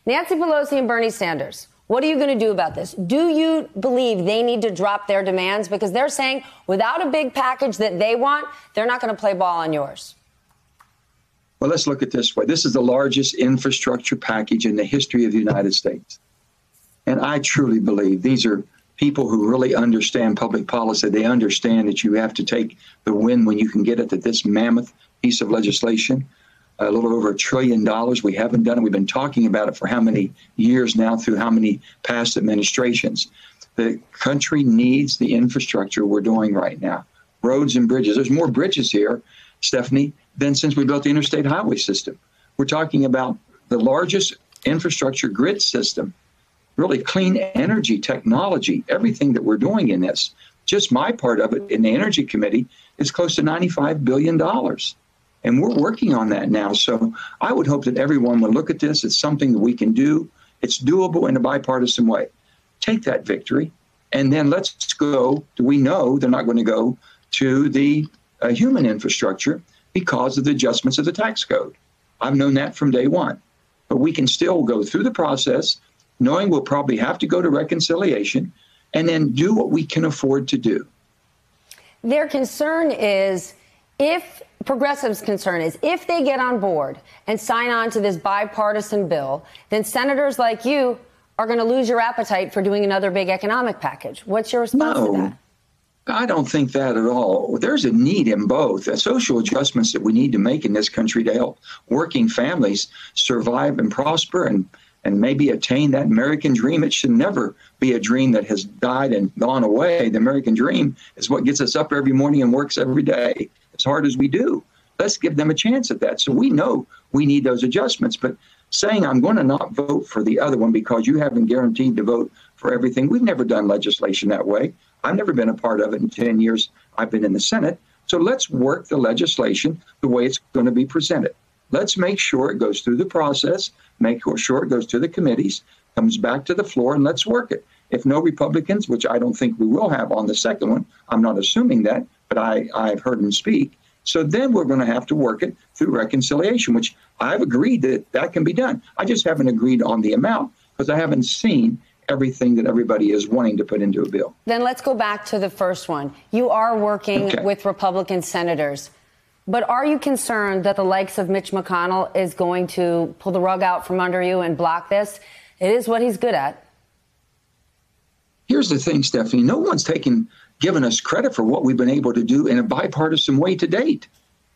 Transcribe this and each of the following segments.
Nancy Pelosi and Bernie Sanders, what are you going to do about this? Do you believe they need to drop their demands? Because they're saying without a big package that they want, they're not going to play ball on yours. Well, let's look at it this way. This is the largest infrastructure package in the history of the United States. And I truly believe these are people who really understand public policy. They understand that you have to take the win when you can get it, that this mammoth piece of legislation, a little over $1 trillion. We haven't done it. We've been talking about it for how many years now, through how many past administrations. The country needs the infrastructure we're doing right now. Roads and bridges. There's more bridges here, Stephanie, than since we built the interstate highway system. We're talking about the largest infrastructure grid system, really clean energy technology, everything that we're doing in this. Just my part of it in the Energy Committee is close to $95 billion. And we're working on that now. So I would hope that everyone would look at this. It's something that we can do. It's doable in a bipartisan way. Take that victory. And then let's go. We know they're not going to go to the human infrastructure because of the adjustments of the tax code. I've known that from day one. But we can still go through the process, knowing we'll probably have to go to reconciliation, and then do what we can afford to do. Their concern is progressives' concern is if they get on board and sign on to this bipartisan bill, then senators like you are going to lose your appetite for doing another big economic package. What's your response to that? I don't think that at all. There's a need in both. The social adjustments that we need to make in this country to help working families survive and prosper and maybe attain that American dream. It should never be a dream that has died and gone away. The American dream is what gets us up every morning and works every day, as hard as we do. Let's give them a chance at that. So we know we need those adjustments. But saying I'm going to not vote for the other one because you haven't guaranteed to vote for everything, we've never done legislation that way. I've never been a part of it in 10 years I've been in the Senate. So let's work the legislation the way it's going to be presented. Let's make sure it goes through the process, make sure it goes to the committees, comes back to the floor, and let's work it. If no Republicans, which I don't think we will have on the second one, I'm not assuming that, but I've heard them speak. So then we're going to have to work it through reconciliation, which I've agreed that can be done. I just haven't agreed on the amount because I haven't seen everything that everybody is wanting to put into a bill. Then let's go back to the first one. You are working with Republican senators. But are you concerned that the likes of Mitch McConnell is going to pull the rug out from under you and block this? It is what he's good at. Here's the thing, Stephanie. No one's given us credit for what we've been able to do in a bipartisan way to date.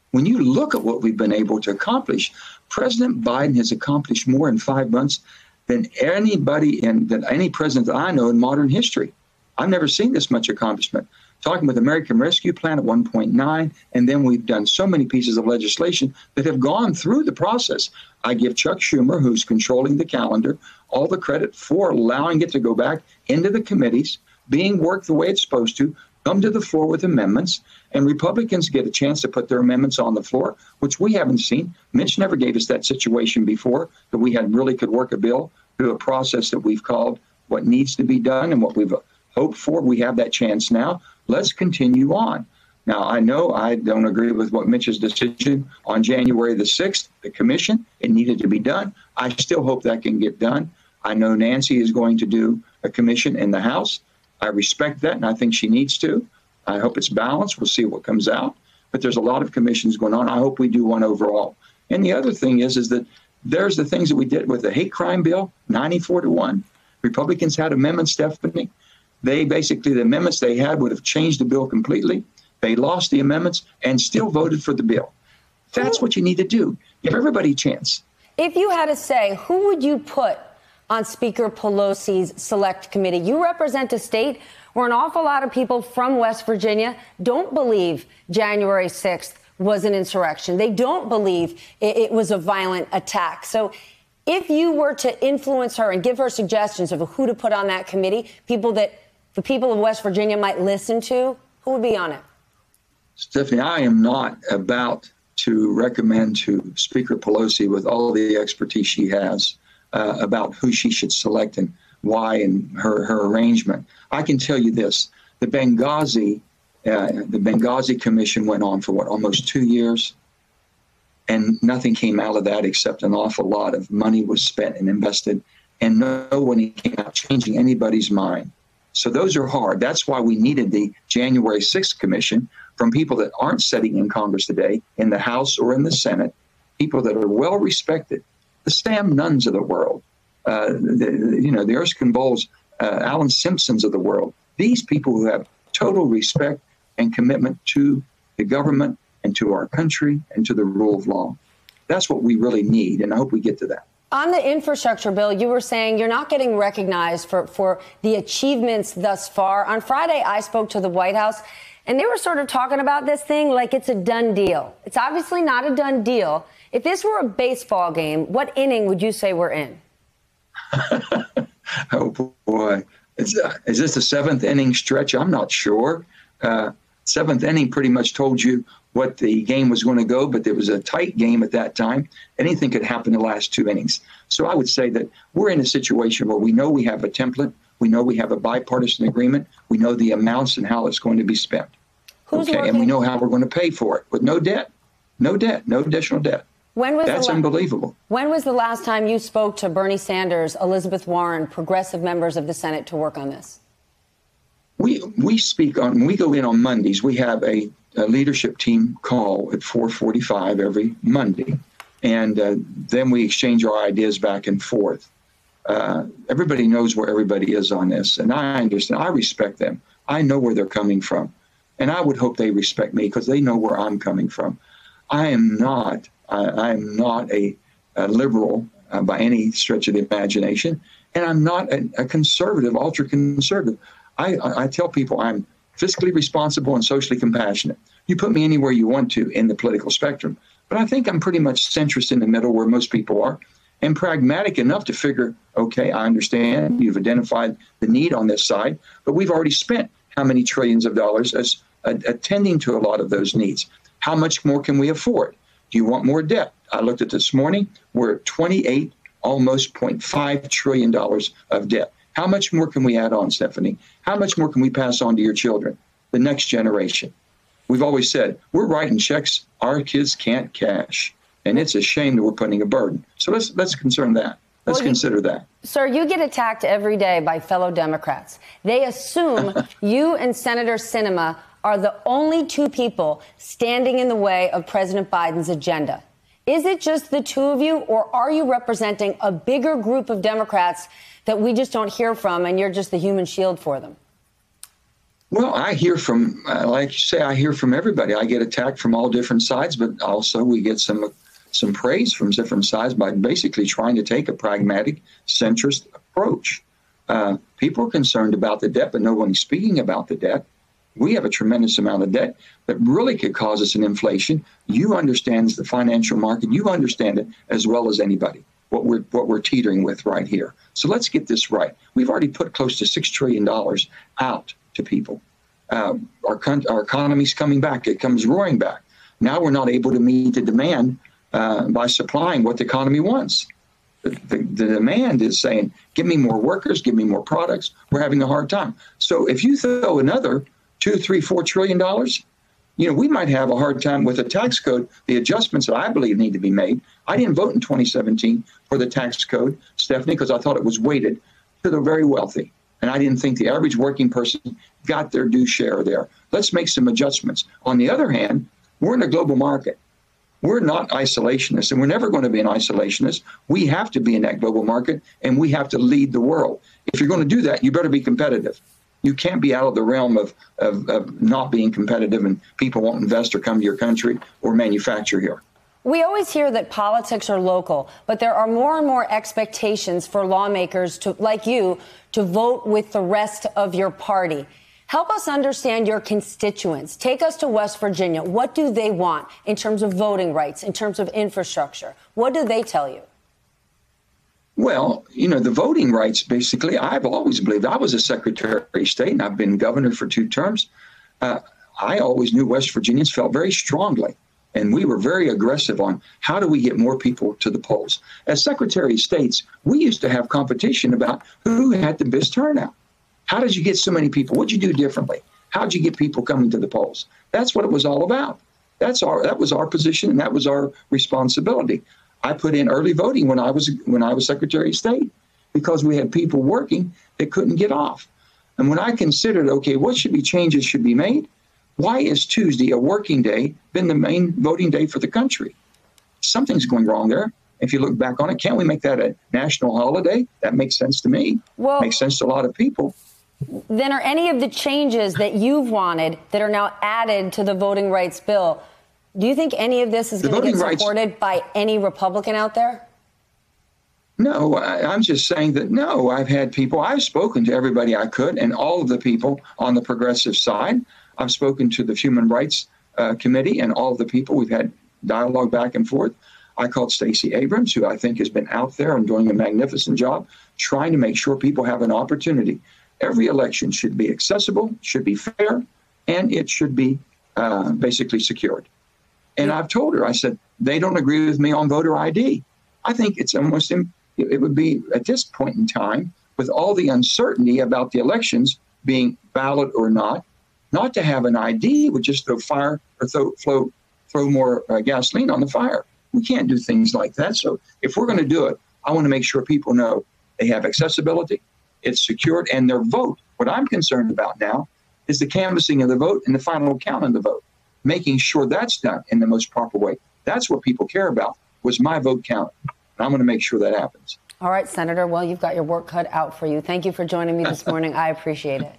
When you look at what we've been able to accomplish, President Biden has accomplished more in 5 months than any president that I know in modern history. I've never seen this much accomplishment. Talking with American Rescue Plan at 1.9, and then we've done so many pieces of legislation that have gone through the process. I give Chuck Schumer, who's controlling the calendar, all the credit for allowing it to go back into the committees, being worked the way it's supposed to, come to the floor with amendments, and Republicans get a chance to put their amendments on the floor, which we haven't seen. Mitch never gave us that situation before, that we really could work a bill through a process that we've called what needs to be done and what we've hoped for. We have that chance now. Let's continue on. Now, I know I don't agree with what Mitch's decision on January the 6th, the commission. It needed to be done. I still hope that can get done. I know Nancy is going to do a commission in the House. I respect that, and I think she needs to. I hope it's balanced. We'll see what comes out. But there's a lot of commissions going on. I hope we do one overall. And the other thing is that there's the things that we did with the hate crime bill, 94-1. Republicans had amendments, Stephanie. The amendments they had would have changed the bill completely. They lost the amendments and still voted for the bill. That's what you need to do. Give everybody a chance. If you had to say, who would you put on Speaker Pelosi's select committee? You represent a state where an awful lot of people from West Virginia don't believe January 6th was an insurrection. They don't believe it was a violent attack. So if you were to influence her and give her suggestions of who to put on that committee, people that the people of West Virginia might listen to, who would be on it? Stephanie, I am not about to recommend to Speaker Pelosi, with all the expertise she has, about who she should select and why and her arrangement. I can tell you this. The Benghazi Commission went on for almost 2 years. And nothing came out of that except an awful lot of money was spent and invested, and no one came out changing anybody's mind. So those are hard. That's why we needed the January 6th commission from people that aren't sitting in Congress today, in the House or in the Senate, people that are well respected, the Sam Nuns of the world, the Erskine Bowles, Alan Simpsons of the world. These people who have total respect and commitment to the government and to our country and to the rule of law. That's what we really need, and I hope we get to that. On the infrastructure bill, you were saying you're not getting recognized for the achievements thus far. On Friday, I spoke to the White House, and they were sort of talking about this thing like it's a done deal. It's obviously not a done deal. If this were a baseball game, what inning would you say we're in? Oh, boy. Is this the seventh inning stretch? I'm not sure. Seventh inning pretty much told you what the game was going to go, but there was a tight game at that time. Anything could happen in the last two innings. So I would say that we're in a situation where we know we have a template. We know we have a bipartisan agreement. We know the amounts and how it's going to be spent. And we know how we're going to pay for it with no debt, no additional debt. That's unbelievable. When was the last time you spoke to Bernie Sanders, Elizabeth Warren, progressive members of the Senate to work on this? We speak on, when we go in on Mondays, we have a leadership team call at 4:45 every Monday. And then we exchange our ideas back and forth. Everybody knows where everybody is on this. And I understand. I respect them. I know where they're coming from. And I would hope they respect me because they know where I'm coming from. I am not a liberal by any stretch of the imagination. And I'm not a conservative, ultra-conservative. I tell people I'm fiscally responsible and socially compassionate. You put me anywhere you want to in the political spectrum. But I think I'm pretty much centrist in the middle where most people are, and pragmatic enough to figure, okay, I understand you've identified the need on this side, but we've already spent how many trillions of dollars as attending to a lot of those needs. How much more can we afford? Do you want more debt? I looked at this morning. We're at 28, almost $0.5 trillion of debt. How much more can we add on, Stephanie? How much more can we pass on to your children, the next generation? We've always said, we're writing checks our kids can't cash. And it's a shame that we're putting a burden. So let's consider that. Let's consider that. Sir, you get attacked every day by fellow Democrats. They assume you and Senator Sinema are the only two people standing in the way of President Biden's agenda. Is it just the two of you, or are you representing a bigger group of Democrats that we just don't hear from, and you're just the human shield for them? Well, I hear from, like you say, I hear from everybody. I get attacked from all different sides, but also we get some praise from different sides by basically trying to take a pragmatic, centrist approach. People are concerned about the debt, but no one's speaking about the debt. We have a tremendous amount of debt that really could cause us an inflation. You understand the financial market. You understand it as well as anybody, what we're teetering with right here. So let's get this right. We've already put close to $6 trillion out to people. Our economy's coming back. It comes roaring back. Now we're not able to meet the demand by supplying what the economy wants. The demand is saying, give me more workers, give me more products. We're having a hard time. So if you throw another $2, $3, $4 trillion, we might have a hard time with the tax code, the adjustments that I believe need to be made. I didn't vote in 2017 for the tax code, Stephanie, because I thought it was weighted to the very wealthy. And I didn't think the average working person got their due share there. Let's make some adjustments. On the other hand, we're in a global market. We're not isolationists, and we're never going to be an isolationist. We have to be in that global market, and we have to lead the world. If you're going to do that, you better be competitive. You can't be out of the realm of not being competitive and people won't invest or come to your country or manufacture here. We always hear that politics are local, but there are more and more expectations for lawmakers like you to vote with the rest of your party. Help us understand your constituents. Take us to West Virginia. What do they want in terms of voting rights, in terms of infrastructure? What do they tell you? Well, the voting rights, basically, I've always believed. I was a Secretary of State, and I've been governor for 2 terms. I always knew West Virginians felt very strongly, and we were very aggressive on how do we get more people to the polls. As Secretary of States, we used to have competition about who had the best turnout. How did you get so many people? What'd you do differently? How'd you get people coming to the polls? That's what it was all about. That was our position, and that was our responsibility. I put in early voting when I was Secretary of State because we had people working that couldn't get off. And when I considered, okay, what changes should be made? Why is Tuesday, a working day, been the main voting day for the country? Something's going wrong there. If you look back on it, can't we make that a national holiday? That makes sense to me. Well, makes sense to a lot of people. Then are any of the changes that you've wanted that are now added to the voting rights bill, do you think any of this is going to get supported by any Republican out there? No, I'm just saying that, no, I've spoken to everybody I could, and all of the people on the progressive side. I've spoken to the Human Rights Committee and all of the people. We've had dialogue back and forth. I called Stacey Abrams, who I think has been out there and doing a magnificent job, trying to make sure people have an opportunity. Every election should be accessible, should be fair, and it should be basically secured. And I've told her, I said, they don't agree with me on voter ID. I think it's almost, it would be at this point in time, with all the uncertainty about the elections being valid or not to have an ID would just throw fire or throw more gasoline on the fire. We can't do things like that. So if we're going to do it, I want to make sure people know they have accessibility, it's secured, and their vote. What I'm concerned about now is the canvassing of the vote and the final count of the vote, making sure that's done in the most proper way. That's what people care about, was my vote count. And I'm going to make sure that happens. All right, Senator. Well, you've got your work cut out for you. Thank you for joining me this morning. I appreciate it.